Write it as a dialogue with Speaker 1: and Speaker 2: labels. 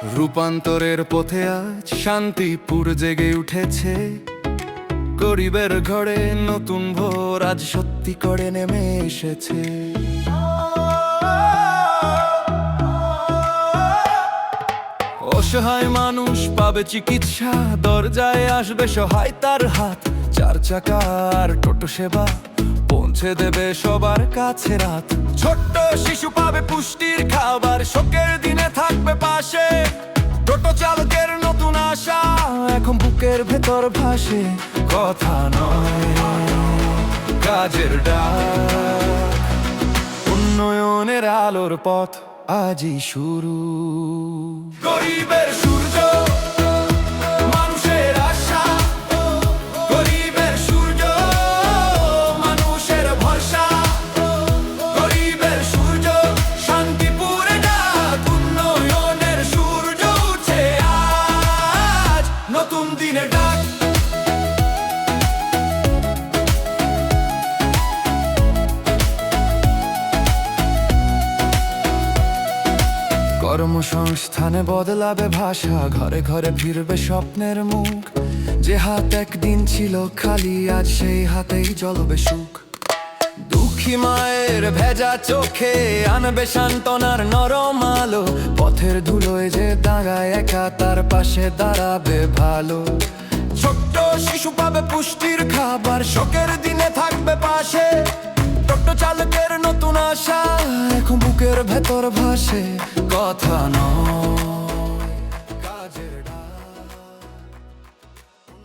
Speaker 1: রূপান্তরের পথে আজ শান্তিপুর জেগে উঠেছে। গরিবের ঘরে নতুন ভোর আজ সত্যি করে নেমে এসেছে। অসহায় মানুষ পাবে চিকিৎসা, দরজায় আসবে সহায়তার হাত। চার চাকার টোটো সেবা পৌঁছে দেবে সবার কাছে রাত। ছোট্ট শিশু পাবে পুষ্টির খাবার, শোকের দিনে থাকবে পাশে। টোটো চালকের নতুন আশা এখন বুকের ভেতর ভাসে। কথা নয়, কাজের ডাক, উন্নয়নের আলোর পথ আজই শুরু। গরিবের সূর্য, মানুষের আশা। গরিবের সূর্য, মানুষের ভরসা। গরিবের সূর্য, শান্তিপুরে ডাক। উন্নয়নের সূর্য উঠে আজ, নতুন দিনের ডাক। কর্মসংস্থানে বদলাবে ভাষা, ঘরে ঘরে ফিরবে স্বপ্নের মুখ। যে হাত একদিন ছিল খালি, আজ সেই হাতেই জ্বলবে সুখ। দুঃখী মায়ের ভেজা চোখে আনবে সান্ত্বনার নরম আলো। পথের ধুলোয় যে দাঁড়ায় একা, তার পাশে দাঁড়াবে ভালো। ছোট্ট শিশু পাবে পুষ্টির খাবার, শোকের দিনে থাকবে পাশে। টোটো চালকের নতুন আশা এখন বুকের ভেতর ভাসে। কথা নয়,